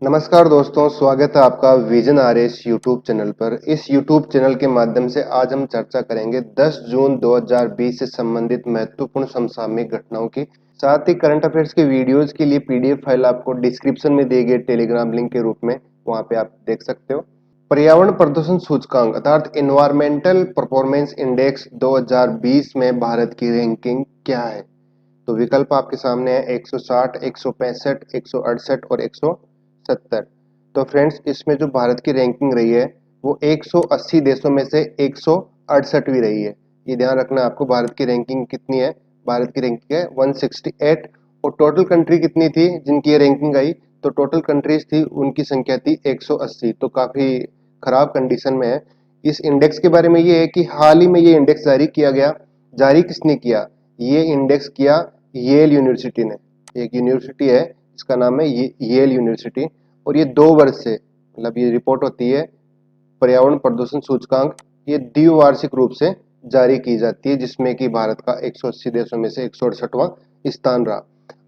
नमस्कार दोस्तों, स्वागत है आपका विजन आरएस यूट्यूब चैनल पर। इस यूट्यूब चैनल के माध्यम से आज हम चर्चा करेंगे 10 जून 2020 से संबंधित महत्वपूर्ण समसामयिक घटनाओं की। साथ ही करंट अफेयर्स के वीडियोस के लिए पीडीएफ फाइल आपको डिस्क्रिप्शन में दिए गए टेलीग्राम लिंक के रूप में वहां पे आप देख सकते हो। पर्यावरण प्रदूषण सूचकांक अर्थात इन्वायरमेंटल परफॉर्मेंस इंडेक्स 2020 में भारत की रैंकिंग क्या है? तो विकल्प आपके सामने है 160, 165, 168 और 170। तो फ्रेंड्स, इसमें जो भारत की रैंकिंग रही है वो 180 देशों में से 168वीं रही है। ये ध्यान रखना आपको। भारत की रैंकिंग कितनी है? भारत की रैंकिंग है 168। और टोटल कंट्री कितनी थी जिनकी ये रैंकिंग आई? तो टोटल कंट्रीज थी, उनकी संख्या थी 180। तो काफी खराब कंडीशन में है। इस इंडेक्स के बारे में ये है कि हाल ही में ये इंडेक्स जारी किया गया। जारी किसने किया? ये इंडेक्स किया येल यूनिवर्सिटी ने। एक यूनिवर्सिटी है, इसका नाम है येल यूनिवर्सिटी। और ये 2 वर्ष से, मतलब ये रिपोर्ट होती है पर्यावरण प्रदूषण सूचकांक, ये द्विवार्षिक रूप से जारी की जाती है, जिसमें कि भारत का 180 देशों में से 168वां स्थान रहा।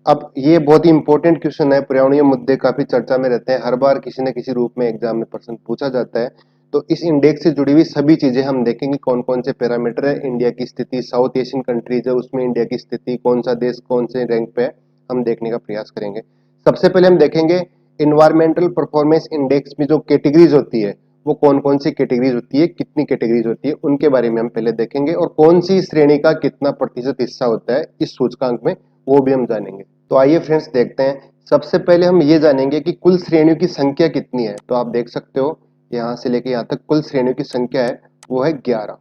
अब ये बहुत ही इंपॉर्टेंट क्वेश्चन है। पर्यावरणीय मुद्दे काफी चर्चा में रहते हैं, हर बार किसी न किसी रूप में एग्जाम में प्रश्न पूछा जाता है। तो इस इंडेक्स से जुड़ी हुई सभी चीजें हम देखेंगे, कौन कौन से पैरामीटर है, इंडिया की स्थिति, साउथ एशियन कंट्रीज है उसमें इंडिया की स्थिति, कौन सा देश कौन से रैंक पे है, हम देखने का प्रयास करेंगे। सबसे पहले हम देखेंगे इन्वायरमेंटल परफॉर्मेंस इंडेक्स में जो कैटेगरीज होती है वो कौन कौन सी कैटेगरीज होती है, कितनी कैटेगरीज होती है, उनके बारे में हम पहले देखेंगे। और कौन सी श्रेणी का कितना प्रतिशत हिस्सा होता है इस सूचकांक में, वो भी हम जानेंगे। तो आइए फ्रेंड्स देखते हैं। सबसे पहले हम ये जानेंगे कि कुल श्रेणियों की संख्या कितनी है। तो आप देख सकते हो यहां से लेके यहां तक कुल श्रेणियों की संख्या है वो है 11।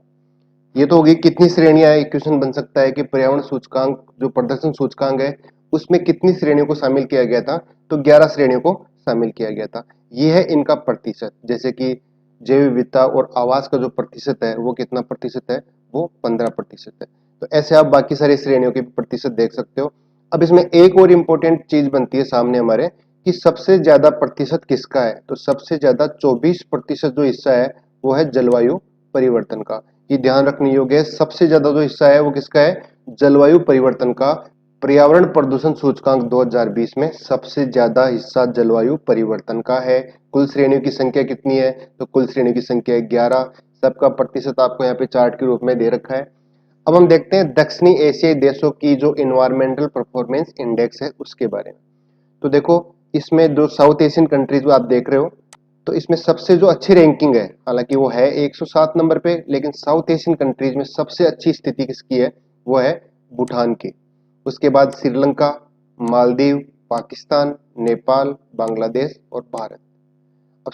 ये तो होगी कितनी श्रेणियां है। क्वेश्चन बन सकता है कि पर्यावरण सूचकांक जो प्रदर्शन सूचकांक है उसमें कितनी श्रेणियों को शामिल किया गया था? तो 11 श्रेणियों को शामिल किया गया था। ये है इनका प्रतिशत। जैसे कि जैव विविधता और आवास का जो प्रतिशत है वो कितना प्रतिशत है? वो 15% है। तो ऐसे आप बाकी सारी श्रेणियों के प्रतिशत देख सकते हो। अब इसमें एक और इंपॉर्टेंट चीज बनती है सामने हमारे कि सबसे ज्यादा प्रतिशत किसका है? तो सबसे ज्यादा 24% जो हिस्सा है वो है जलवायु परिवर्तन का। ये ध्यान रखने योग्य है। सबसे ज्यादा जो हिस्सा है वो किसका है? जलवायु परिवर्तन का। पर्यावरण प्रदूषण सूचकांक 2020 में सबसे ज्यादा हिस्सा जलवायु परिवर्तन का है। कुल श्रेणियों की संख्या कितनी है? तो कुल श्रेणियों की संख्या है 11। सबका प्रतिशत आपको यहाँ पे चार्ट के रूप में दे रखा है। अब हम देखते हैं दक्षिणी एशियाई देशों की जो इन्वायरमेंटल परफॉर्मेंस इंडेक्स है उसके बारे में। तो देखो, इसमें जो साउथ एशियन कंट्रीज आप देख रहे हो, तो इसमें सबसे जो अच्छी रैंकिंग है, हालांकि वो है 107 नंबर पे, लेकिन साउथ एशियन कंट्रीज में सबसे अच्छी स्थिति किसकी है? वो है भूटान की। उसके बाद श्रीलंका, मालदीव, पाकिस्तान, नेपाल, बांग्लादेश और भारत। अब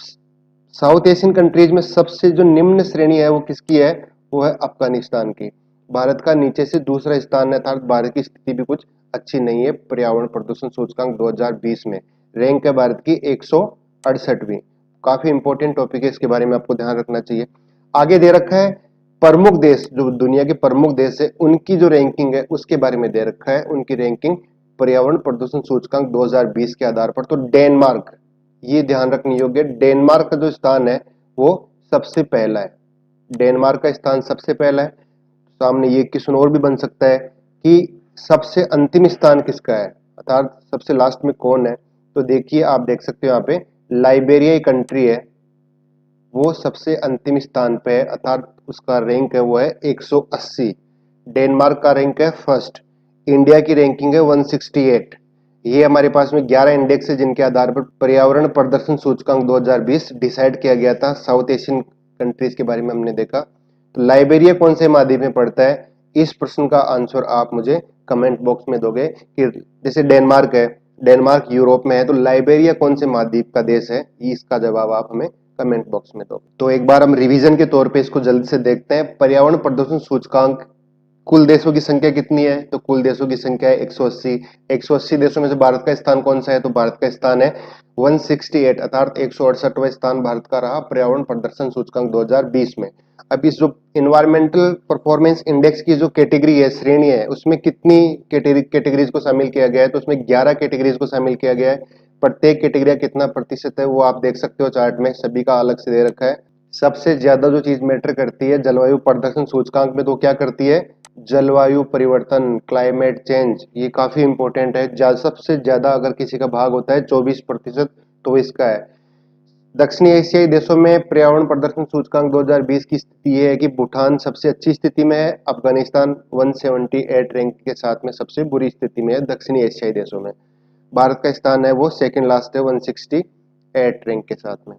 साउथ एशियन कंट्रीज में सबसे जो निम्न श्रेणी है वो किसकी है? वो है अफगानिस्तान की। भारत का नीचे से दूसरा स्थान है, अर्थात भारत की स्थिति भी कुछ अच्छी नहीं है पर्यावरण प्रदूषण सूचकांक 2020 में। रैंक है भारत की 168वीं। काफी इंपॉर्टेंट टॉपिक है, इसके बारे में आपको ध्यान रखना चाहिए। आगे दे रखा है प्रमुख देश, जो दुनिया के प्रमुख देश है उनकी जो रैंकिंग है उसके बारे में दे रखा है, उनकी रैंकिंग पर्यावरण प्रदूषण सूचकांक 2020 के आधार पर। तो डेनमार्क, ये ध्यान रखने योग्य, डेनमार्क का जो स्थान है वो सबसे पहला है। डेनमार्क का स्थान सबसे पहला है। सामने ये क्वेश्चन और भी बन सकता है कि सबसे अंतिम स्थान किसका है, अर्थात सबसे लास्ट में कौन है? तो देखिए, आप देख सकते हो यहाँ पे लाइबेरिया कंट्री है, वो सबसे अंतिम स्थान पे है, अर्थात उसका रैंक है वो है 180। डेनमार्क का रैंक है फर्स्ट। इंडिया की रैंकिंग है 168। ये हमारे पास में 11 इंडेक्स है जिनके आधार पर पर्यावरण प्रदर्शन सूचकांक 2020 डिसाइड किया गया था। साउथ एशियन कंट्रीज के बारे में हमने देखा। तो लाइबेरिया कौन से महाद्वीप में पड़ता है? इस प्रश्न का आंसर आप मुझे कमेंट बॉक्स में दोगे कि जैसे डेनमार्क है, डेनमार्क यूरोप में है, तो लाइबेरिया कौन से महाद्वीप का देश है? इसका जवाब आप हमें कमेंट बॉक्स में दो। तो एक बार हम रिवीजन के तौर पे इसको जल्दी से देखते हैं। पर्यावरण प्रदूषण सूचकांक, कुल देशों की संख्या कितनी है? तो कुल देशों की संख्या है 180। 180 देशों में से भारत का स्थान कौन सा है? तो भारत का स्थान है 168, अर्थात 168वां स्थान भारत का रहा पर्यावरण प्रदर्शन सूचकांक 2020 में। अब इस जो इन्वायरमेंटल परफॉर्मेंस इंडेक्स की जो कैटेगरी है, श्रेणी है, उसमें कितनी कैटेगरीज को शामिल किया गया है? तो उसमें 11 कैटेगरीज को शामिल किया गया है। प्रत्येक कैटेगरी कितना प्रतिशत है वो आप देख सकते हो चार्ट में, सभी का अलग से दे रखा है। सबसे ज्यादा जो चीज मैटर करती है जलवायु प्रदर्शन सूचकांक में, तो क्या करती है? जलवायु परिवर्तन, क्लाइमेट चेंज, ये काफी इंपॉर्टेंट है। सबसे ज्यादा अगर किसी का भाग होता है 24%, तो इसका है। दक्षिणी एशियाई देशों में पर्यावरण प्रदर्शन सूचकांक 2020 की स्थिति ये है कि भूटान सबसे अच्छी स्थिति में है, अफगानिस्तान 178 रैंक के साथ में सबसे बुरी स्थिति में है दक्षिणी एशियाई देशों में। भारत का स्थान है वो सेकंड लास्ट है 168 रैंक के साथ में।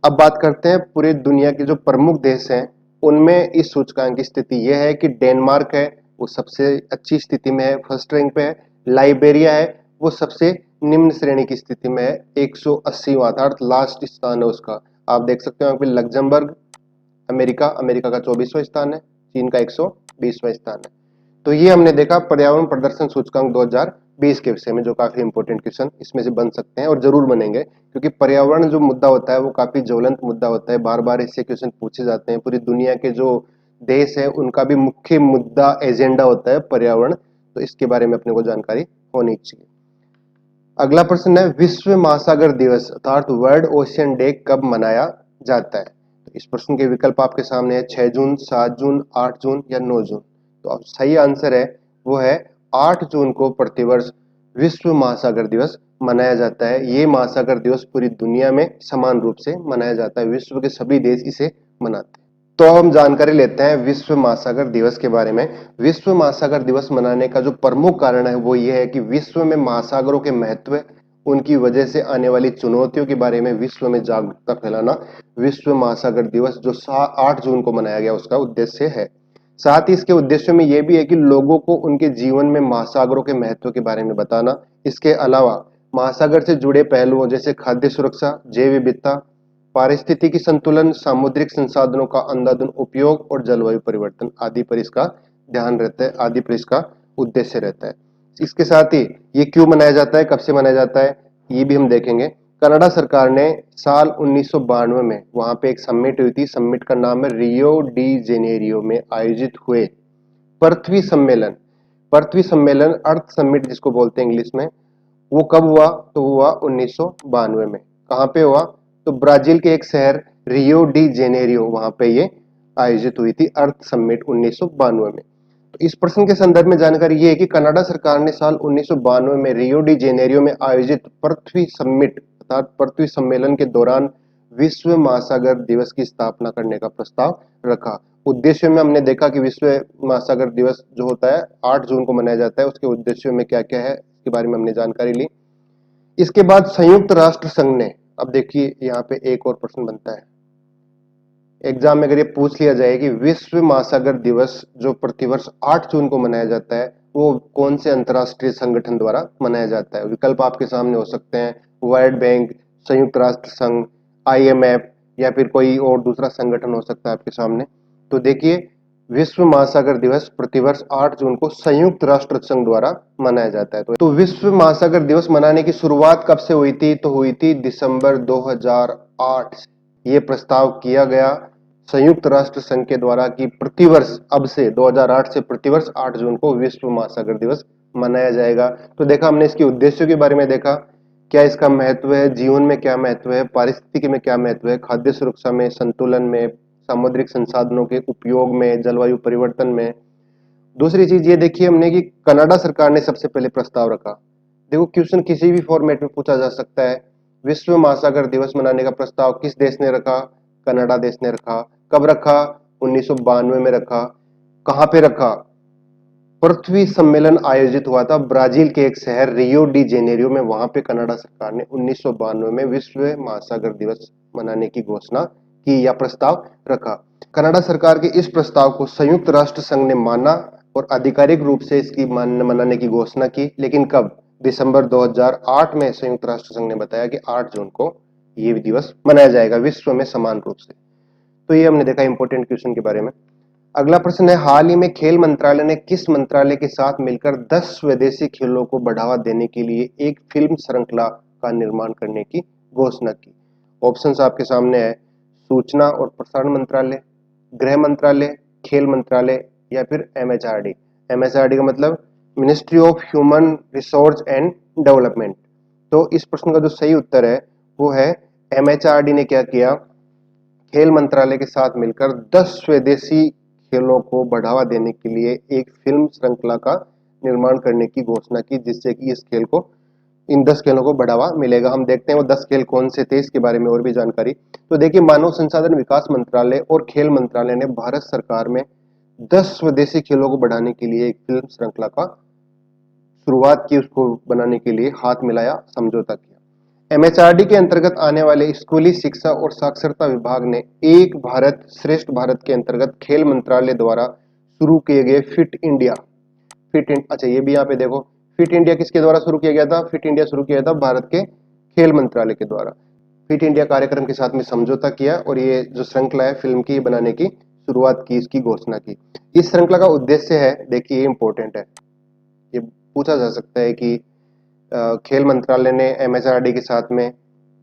अब बात करते हैं पूरी दुनिया के जो प्रमुख देश हैं उनमें इस सूचकांक की स्थिति यह है कि डेनमार्क है वो सबसे अच्छी स्थिति में है, फर्स्ट रैंक पे है। लाइबेरिया है वो सबसे निम्न श्रेणी की स्थिति में है, 180वां अर्थात लास्ट स्थान है उसका। आप देख सकते हो यहाँ पे लग्जमबर्ग, अमेरिका का 24वां स्थान है, चीन का 120वां स्थान है। तो ये हमने देखा पर्यावरण प्रदर्शन सूचकांक 2020 के विषय में, जो काफी इंपॉर्टेंट क्वेश्चन इसमें से बन सकते हैं और जरूर बनेंगे, क्योंकि पर्यावरण जो मुद्दा होता है वो काफी ज्वलंत मुद्दा होता है, बार बार इससे क्वेश्चन पूछे जाते हैं। पूरी दुनिया के जो देश है उनका भी मुख्य मुद्दा एजेंडा होता है पर्यावरण, तो इसके बारे में अपने को जानकारी होनी चाहिए। अगला प्रश्न है विश्व महासागर दिवस अर्थात वर्ल्ड ओशियन डे कब मनाया जाता है? तो इस प्रश्न के विकल्प आपके सामने है 6 जून, 7 जून, 8 जून या 9 जून। तो अब सही आंसर है वो है 8 जून को प्रतिवर्ष विश्व महासागर दिवस मनाया जाता है। ये महासागर दिवस पूरी दुनिया में समान रूप से मनाया जाता है, विश्व के सभी देश इसे मनाते हैं। तो हम जानकारी लेते हैं विश्व महासागर दिवस के बारे में। विश्व महासागर दिवस मनाने का जो प्रमुख कारण है वो ये है कि विश्व में महासागरों के महत्व, उनकी वजह से आने वाली चुनौतियों के बारे में विश्व में जागरूकता फैलाना विश्व महासागर दिवस जो 8 जून को मनाया गया उसका उद्देश्य है। साथ ही इसके उद्देश्य में यह भी है कि लोगों को उनके जीवन में महासागरों के महत्व के बारे में बताना। इसके अलावा महासागर से जुड़े पहलुओं जैसे खाद्य सुरक्षा, जैव विविधता, पारिस्थितिकी संतुलन, सामुद्रिक संसाधनों का अंधाधुंध उपयोग और जलवायु परिवर्तन आदि पर इसका ध्यान रहता है, आदि पर इसका उद्देश्य रहता है। इसके साथ ही ये क्यों मनाया जाता है, कब से मनाया जाता है, ये भी हम देखेंगे। कनाडा सरकार ने साल 1992 में वहां पे एक समिट हुई थी, समिट का नाम है रियो डी जेनेरियो में आयोजित हुए पृथ्वी सम्मेलन। पृथ्वी सम्मेलन अर्थ समिट जिसको बोलते हैं इंग्लिश में, वो कब हुआ? तो हुआ 1992 में। कहां पे हुआ? तो ब्राजील के एक शहर रियो डी जेनेरियो, वहां पे ये आयोजित हुई थी अर्थ समिट 1992 में। तो इस प्रश्न के संदर्भ में जानकारी ये है कि कनाडा सरकार ने साल 1992 में रियो डी जेनेरियो में आयोजित पृथ्वी समिट अर्थात पृथ्वी सम्मेलन के दौरान विश्व महासागर दिवस की स्थापना करने का प्रस्ताव रखा। उद्देश्य में हमने देखा कि विश्व महासागर दिवस जो होता है 8 जून को मनाया जाता है, उसके उद्देश्यों में क्या क्या है इसके बारे में हमने जानकारी ली। इसके बाद संयुक्त राष्ट्र संघ ने, अब देखिए यहाँ पे एक और प्रश्न बनता है एग्जाम में, अगर ये पूछ लिया जाए कि विश्व महासागर दिवस जो प्रतिवर्ष 8 जून को मनाया जाता है वो कौन से अंतरराष्ट्रीय संगठन द्वारा मनाया जाता है? विकल्प आपके सामने हो सकते हैं वर्ल्ड बैंक, संयुक्त राष्ट्र संघ, आईएमएफ या फिर कोई और दूसरा संगठन हो सकता है आपके सामने। तो देखिए विश्व महासागर दिवस प्रतिवर्ष 8 जून को संयुक्त राष्ट्र संघ द्वारा मनाया जाता है। तो विश्व महासागर दिवस मनाने की शुरुआत कब से हुई थी? तो हुई थी दिसंबर 2008 से। ये प्रस्ताव किया गया संयुक्त राष्ट्र संघ के द्वारा कि प्रतिवर्ष अब से 2008 से प्रतिवर्ष 8 जून को विश्व महासागर दिवस मनाया जाएगा। तो देखा हमने इसके उद्देश्यों के बारे में देखा, क्या इसका महत्व है, जीवन में क्या महत्व है, पारिस्थितिकी में क्या महत्व है, खाद्य सुरक्षा में, संतुलन में, सामुद्रिक संसाधनों के उपयोग में, जलवायु परिवर्तन में। दूसरी चीज ये देखिए हमने कि कनाडा सरकार ने सबसे पहले प्रस्ताव रखा। देखो क्वेश्चन किसी भी फॉर्मेट में पूछा जा सकता है, विश्व महासागर दिवस मनाने का प्रस्ताव किस देश ने रखा? कनाडा देश ने रखा। कब रखा? 1992 में रखा। कहां पे रखा? पृथ्वी सम्मेलन आयोजित हुआ था ब्राजील के एक शहर रियो डी जेनेरियो में, वहां पे कनाडा सरकार ने 1992 में विश्व महासागर दिवस मनाने की घोषणा की या प्रस्ताव रखा। कनाडा सरकार के इस प्रस्ताव को संयुक्त राष्ट्र संघ ने माना और आधिकारिक रूप से इसकी मनाने की घोषणा की, लेकिन कब? दिसंबर 2008 में संयुक्त राष्ट्र संघ ने बताया कि 8 जून को ये दिवस मनाया जाएगा विश्व में समान रूप से। तो ये हमने देखा इंपॉर्टेंट क्वेश्चन के बारे में। अगला प्रश्न है हाल ही में खेल मंत्रालय ने किस मंत्रालय के साथ मिलकर 10 स्वदेशी खेलों को बढ़ावा देने के लिए एक फिल्म श्रृंखला का निर्माण करने की घोषणा की? ऑप्शंस आपके सामने है सूचना और प्रसारण मंत्रालय, गृह मंत्रालय, खेल मंत्रालय या फिर एमएचआरडी। एमएचआरडी का मतलब ministry of human resource and development. तो इस प्रश्न का जो सही उत्तर है वो है एमएचआरडी ने क्या किया, खेल मंत्रालय के साथ मिलकर 10 स्वदेशी खेलों को बढ़ावा देने के लिए एक फिल्म श्रृंखला का निर्माण करने की घोषणा की, जिससे कि इस खेल को इन 10 खेलों को बढ़ावा मिलेगा। हम देखते हैं वो 10 खेल कौन से थे, इसके बारे में और भी जानकारी। तो देखिए, मानव संसाधन विकास मंत्रालय और खेल मंत्रालय ने भारत सरकार में 10 स्वदेशी खेलों को बढ़ाने के लिए एक फिल्म श्रृंखला का शुरुआत की, उसको बनाने के लिए हाथ मिलाया, समझौता किया। एमएचआरडी के अंतर्गत आने वाले स्कूली शिक्षा और साक्षरता विभाग ने एक भारत श्रेष्ठ भारत के अंतर्गत खेल मंत्रालय द्वारा शुरू किए गए अच्छा ये भी यहाँ पे देखो, फिट इंडिया किसके द्वारा शुरू किया गया था? फिट इंडिया शुरू किया था भारत के खेल मंत्रालय के द्वारा। फिट इंडिया कार्यक्रम के साथ में समझौता किया और ये जो श्रृंखला है फिल्म की बनाने की शुरुआत की, इसकी घोषणा की। इस श्रृंखला का उद्देश्य है, देखिए ये इंपॉर्टेंट है, ये पूछा जा सकता है कि खेल मंत्रालय ने एमएचआरडी के साथ में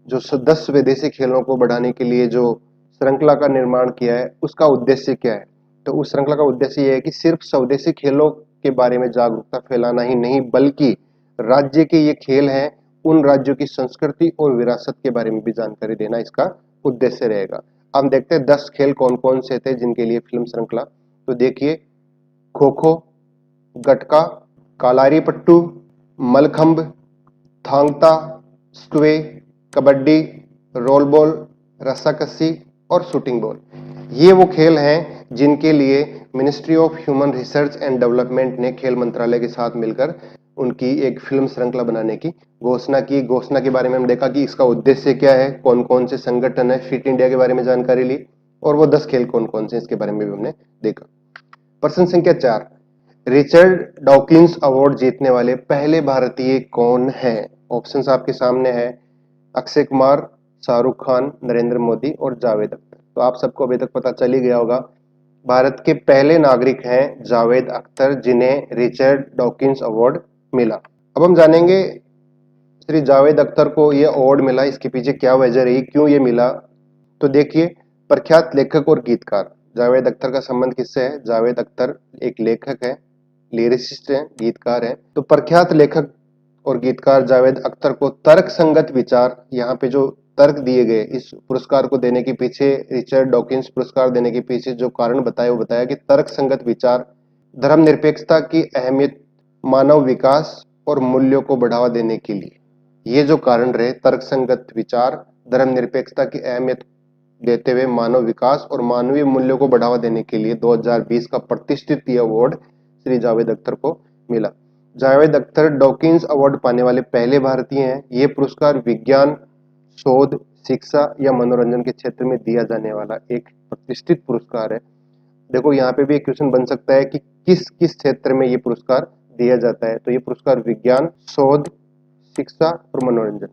जो 10 विदेशी खेलों को बढ़ाने के लिए जो श्रृंखला का निर्माण किया है, उसका उद्देश्य क्या है? तो उस श्रृंखला का उद्देश्य यह है कि सिर्फ स्वदेशी खेलों के बारे में जागरूकता फैलाना ही नहीं, बल्कि राज्य के ये खेल हैं, उन राज्यों की संस्कृति और विरासत के बारे में भी जानकारी देना इसका उद्देश्य रहेगा। अब देखते हैं 10 खेल कौन कौन से थे जिनके लिए फिल्म श्रृंखला। तो देखिए, खो खो, गटका, कालारी पट्टू, मलखंब, थांगता, स्क्वे, कबड्डी, रोल बॉल, रस्साकसी और शूटिंग बॉल। ये वो खेल हैं जिनके लिए Ministry of Human Research and Development ने खेल मंत्रालय के साथ मिलकर उनकी एक फिल्म श्रृंखला बनाने की घोषणा की। घोषणा के बारे में हम देखा कि इसका उद्देश्य क्या है, कौन कौन से संगठन है, फिट इंडिया के बारे में जानकारी ली और वो 10 खेल कौन कौन से इसके बारे में भी हमने देखा। प्रश्न संख्या 4, रिचर्ड डॉकिंस अवार्ड जीतने वाले पहले भारतीय कौन है? ऑप्शंस आपके सामने है, अक्षय कुमार, शाहरुख खान, नरेंद्र मोदी और जावेद अख्तर। तो आप सबको अभी तक पता चल ही गया होगा, भारत के पहले नागरिक हैं जावेद अख्तर, जिन्हें रिचर्ड डॉकिंस अवार्ड मिला। अब हम जानेंगे श्री जावेद अख्तर को यह अवार्ड मिला, इसके पीछे क्या वजह रही, क्यों ये मिला। तो देखिए, प्रख्यात लेखक और गीतकार जावेद अख्तर का संबंध किससे है? जावेद अख्तर एक लेखक है, लिरिसिस्ट हैं, गीतकार हैं। तो प्रख्यात लेखक और गीतकार जावेद अख्तर को तर्क संगत विचार, यहाँ पे जो तर्क दिए गए इस पुरस्कार को देने के पीछे, रिचर्ड डॉकिंस पुरस्कार देने के पीछे जो कारण बताया, वो बताया कि तर्क संगत विचार, धर्मनिरपेक्षता की अहमियत, मानव विकास और मूल्यों को बढ़ावा देने के लिए, ये जो कारण रहे, तर्क संगत विचार, धर्मनिरपेक्षता की अहमियत देते हुए मानव विकास और मानवीय मूल्यों को बढ़ावा देने के लिए 2020 का प्रतिष्ठित यह अवार्ड श्री जावेद अख्तर को मिला। जावेद अख्तर डॉकिंस अवार्ड पाने वाले पहले भारतीय हैं। ये पुरस्कार विज्ञान, शोध, शिक्षा या मनोरंजन के क्षेत्र में दिया जाने वाला एक प्रतिष्ठित पुरस्कार है। देखो, यहाँ पे भी एक क्वेश्चन बन सकता है कि किस किस क्षेत्र में ये पुरस्कार दिया जाता है। तो ये पुरस्कार विज्ञान, शोध, शिक्षा और मनोरंजन,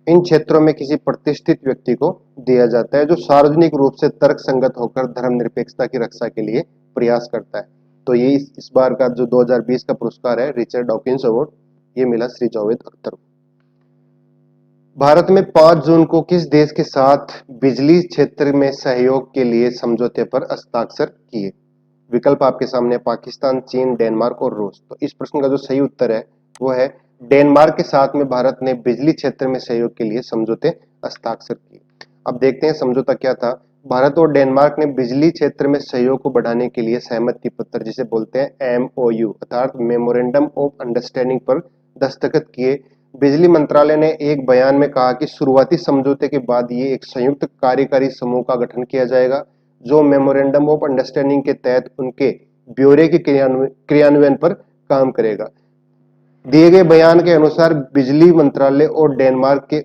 इन क्षेत्रों में किसी प्रतिष्ठित व्यक्ति को दिया जाता है जो सार्वजनिक रूप से तर्क संगत होकर धर्मनिरपेक्षता की रक्षा के लिए प्रयास करता है। तो ये इस बार का जो 2020 का पुरस्कार है, रिचर्ड डॉकिंस अवार्ड, ये मिला श्री जावेद अख्तर को। भारत में 5 जून को किस देश के साथ बिजली क्षेत्र में सहयोग के लिए समझौते पर हस्ताक्षर किए? विकल्प आपके सामने, पाकिस्तान, चीन, डेनमार्क और रूस। तो इस प्रश्न का जो सही उत्तर है वो है डेनमार्क के साथ में भारत ने बिजली क्षेत्र में सहयोग के लिए समझौते हस्ताक्षर किए। अब देखते हैं समझौता क्या था। भारत और डेनमार्क ने बिजली क्षेत्र में सहयोग को बढ़ाने के लिए सहमति पत्र, जिसे बोलते हैं एमओयू अर्थात मेमोरेंडम ऑफ अंडरस्टैंडिंग, पर दस्तखत किए। बिजली मंत्रालय ने एक बयान में कहा कि शुरुआती समझौते के बाद ये एक संयुक्त कार्यकारी समूह का गठन किया जाएगा जो मेमोरेंडम ऑफ अंडरस्टैंडिंग के तहत उनके ब्यौरे के क्रियान्वयन पर काम करेगा। दिए गए बयान के अनुसार बिजली मंत्रालय और डेनमार्क के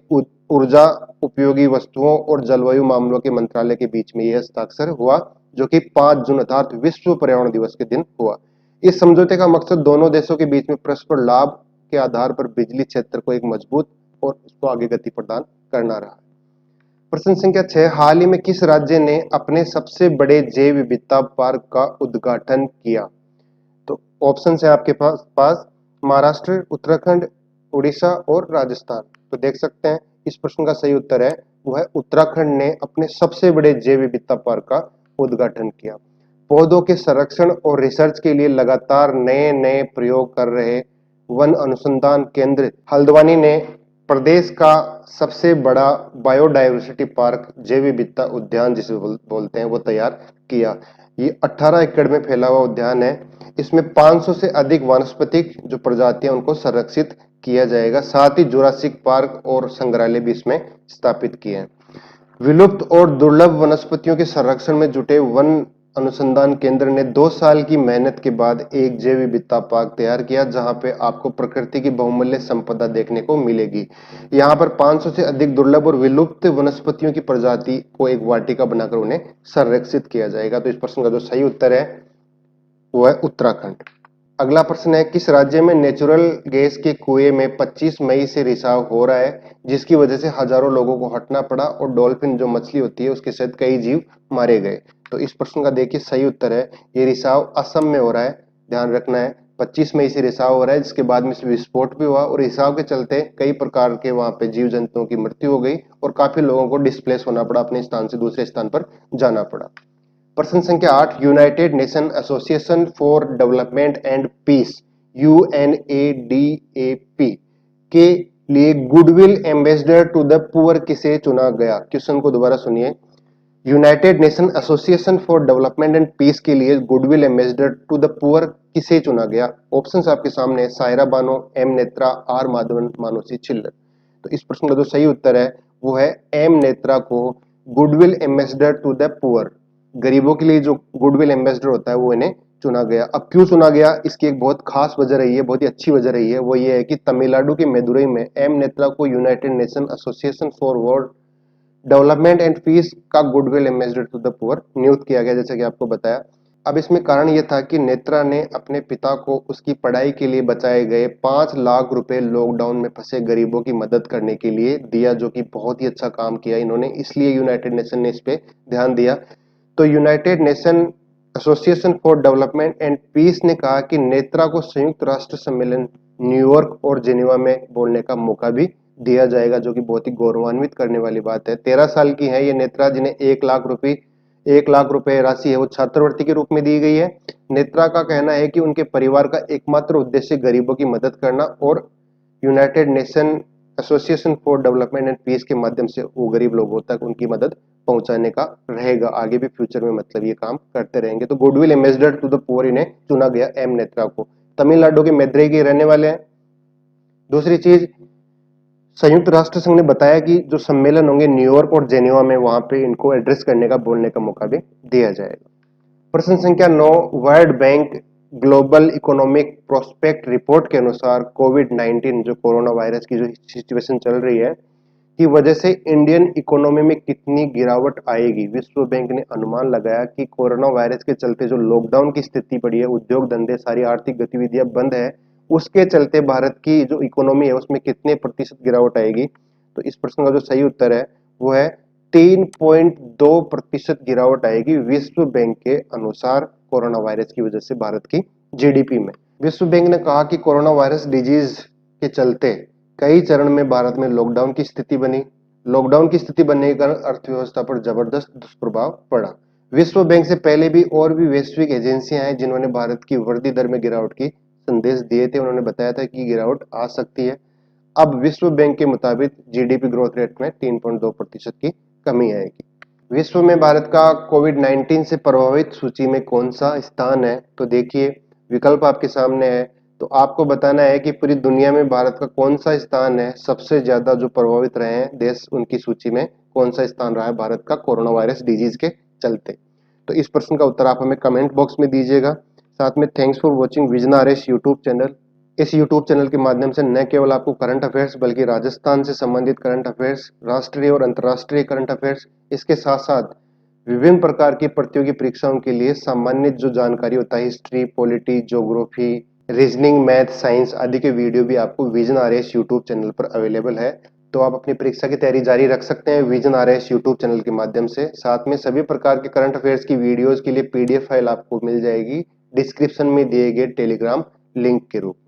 ऊर्जा, उपयोगी वस्तुओं और जलवायु मामलों के मंत्रालय के बीच में यह हस्ताक्षर हुआ, जो कि 5 जून अर्थात विश्व पर्यावरण दिवस के दिन हुआ। इस समझौते का मकसद दोनों देशों के बीच में परस्पर लाभ के आधार पर बिजली क्षेत्र को एक मजबूत और उसको आगे गति प्रदान करना रहा। प्रश्न संख्या 6, हाल ही में किस राज्य ने अपने सबसे बड़े जैव विविधता पार्क का उद्घाटन किया? तो ऑप्शन है आपके पास महाराष्ट्र, उत्तराखंड, उड़ीसा और राजस्थान। तो देख सकते हैं इस प्रश्न का सही उत्तर है वो है उत्तराखंड ने अपने सबसे बड़े जैव विविधता पार्क का उद्घाटन किया। पौधों के संरक्षण और रिसर्च के लिए लगातार नए नए प्रयोग कर रहे वन अनुसंधान केंद्र हल्द्वानी ने प्रदेश का सबसे बड़ा बायोडायवर्सिटी पार्क, जैव विविधता उद्यान जिसे बोलते हैं, वो तैयार किया। ये 18 एकड़ में फैला हुआ उद्यान है। इसमें 500 से अधिक वानस्पतिक जो प्रजातियां उनको संरक्षित किया जाएगा। साथ ही जुरासिक पार्क और संग्रहालय भी इसमें स्थापित किए हैं। विलुप्त और दुर्लभ वनस्पतियों के संरक्षण में जुटे वन अनुसंधान केंद्र ने 2 साल की मेहनत के बाद एक जैव विविधता पार्क तैयार किया, जहां पे आपको प्रकृति की बहुमूल्य संपदा देखने को मिलेगी। यहां पर 500 से अधिक दुर्लभ और विलुप्त वनस्पतियों की प्रजाति को एक वाटिका बनाकर उन्हें संरक्षित किया जाएगा। तो इस प्रश्न का जो सही उत्तर है वो है उत्तराखंड। अगला प्रश्न है, किस राज्य में नेचुरल गैस के कुएं में 25 मई से रिसाव हो रहा है, जिसकी वजह से हजारों लोगों को हटना पड़ा और डॉल्फिन जो मछली होती है उसके साथ कई जीव मारे गए। तो इस प्रश्न का देखिए सही उत्तर है, ये रिसाव असम में हो रहा है। ध्यान रखना है 25 मई से रिसाव हो रहा है, जिसके बाद में विस्फोट भी हुआ और रिसाव के चलते कई प्रकार के वहां पे जीव जंतुओं की मृत्यु हो गई और काफी लोगों को डिस्प्लेस होना पड़ा, अपने स्थान से दूसरे स्थान पर जाना पड़ा। प्रश्न संख्या 8, united nation association for development and peace UNADAP के लिए goodwill ambassador to the poor किसे चुना गया? क्वेश्चन को दोबारा सुनिए। United nation association for development and peace के लिए goodwill ambassador to the poor किसे चुना गया? ऑप्शंस आपके सामने है, सायरा बानो, एम नेत्रा, आर माधवन, मानुषी छिल्लर। तो इस प्रश्न का जो सही उत्तर है वो है एम नेत्रा को goodwill ambassador to the poor, गरीबों के लिए जो गुडविल एम्बेसडर होता है वो इन्हें चुना गया। अब क्यों चुना गया, इसकी एक बहुत खास वजह रही है, बहुत ही अच्छी वजह रही है। वो ये है कि तमिलनाडु के मदुरई में एम नेत्रा को United nation association for World Development and Peace का goodwill ambassador to the poor नियुक्त किया गया, जैसे कि आपको बताया। अब इसमें कारण यह था कि नेत्रा ने अपने पिता को उसकी पढ़ाई के लिए बचाए गए 5 लाख रुपए लॉकडाउन में फंसे गरीबों की मदद करने के लिए दिया, जो कि बहुत ही अच्छा काम किया इन्होंने, इसलिए यूनाइटेड नेशन ने इस पे ध्यान दिया। तो united nation association for development and peace ने कहा कि नेत्रा को संयुक्त राष्ट्र सम्मेलन न्यूयॉर्क और जेनेवा में बोलने का मौका भी दिया जाएगा, जो कि बहुत ही गौरवान्वित करने वाली बात है। 13 साल की है ये नेत्रा, जिन्हें 1 लाख रुपए राशि है वो छात्रवृत्ति के रूप में दी गई है। नेत्रा का कहना है कि उनके परिवार का एकमात्र उद्देश्य गरीबों की मदद करना और united nation association for development and peace के माध्यम से वो गरीब लोगों तक उनकी मदद पहुंचाने का रहेगा। आगे भी फ्यूचर में मतलब ये काम करते रहेंगे। तो goodwill ambassador to the poor इन्हें चुना गया, एम नेत्रा को। तमिलनाडु के मदुरई के रहने वाले हैं। दूसरी चीज, संयुक्त राष्ट्र संघ ने बताया कि जो सम्मेलन होंगे न्यूयॉर्क और जेनेवा में, वहां पे इनको एड्रेस करने का, बोलने का मौका भी दिया जाएगा। प्रश्न संख्या 9, world bank global economic prospect report के अनुसार कोविड-19 जो कोरोना वायरस की जो सिचुएशन चल रही है की वजह से इंडियन इकोनॉमी में कितनी गिरावट आएगी? विश्व बैंक ने अनुमान लगाया कि कोरोना वायरस के चलते जो लॉकडाउन की स्थिति पड़ी है, उद्योग धंधे, सारी आर्थिक गतिविधियां बंद है, उसके चलते भारत की जो इकोनॉमी है उसमें कितने प्रतिशत गिरावट आएगी? तो इस प्रश्न का जो सही उत्तर है वो है 3.2% गिरावट आएगी विश्व बैंक के अनुसार, कोरोना वायरस की वजह से भारत की जीडीपी में। विश्व बैंक ने कहा कि कोरोना वायरस डिजीज के चलते कई चरण में भारत में लॉकडाउन की स्थिति बनी। लॉकडाउन की स्थिति बनने के कारण अर्थव्यवस्था पर जबरदस्त दुष्प्रभाव पड़ा। विश्व बैंक से पहले भी और भी वैश्विक एजेंसियां हैं जिन्होंने भारत की वृद्धि दर में गिरावट की संदेश दिए थे। उन्होंने बताया था कि गिरावट आ सकती है। अब विश्व बैंक के मुताबिक जीडीपी ग्रोथ रेट में 3.2% की कमी आएगी। विश्व में भारत का कोविड-19 से प्रभावित सूची में कौन सा स्थान है? तो देखिए विकल्प आपके सामने है। तो आपको बताना है कि पूरी दुनिया में भारत का कौन सा स्थान है, सबसे ज्यादा जो प्रभावित रहे हैं देश, उनकी सूची में कौन सा स्थान रहा है भारत का कोरोना वायरस डिजीज के चलते। तो इस प्रश्न का उत्तर आप हमें कमेंट बॉक्स में दीजिएगा। साथ में thanks for watching vision RS YouTube channel. इस यूट्यूब चैनल के माध्यम से न केवल आपको करंट अफेयर्स बल्कि राजस्थान से संबंधित करंट अफेयर्स, राष्ट्रीय और अंतर्राष्ट्रीय करंट अफेयर्स, इसके साथ साथ विभिन्न प्रकार की प्रतियोगी परीक्षाओं के लिए सामान्य जो जानकारी होता है, history, polity, geography, reasoning, math, science आदि के वीडियो भी आपको विजन आरएस यूट्यूब चैनल पर अवेलेबल है। तो आप अपनी परीक्षा की तैयारी जारी रख सकते हैं विजन आरएस यूट्यूब चैनल के माध्यम से। साथ में सभी प्रकार के करंट अफेयर्स की वीडियोस के लिए पीडीएफ फाइल आपको मिल जाएगी डिस्क्रिप्शन में दिए गए टेलीग्राम लिंक के रूप में।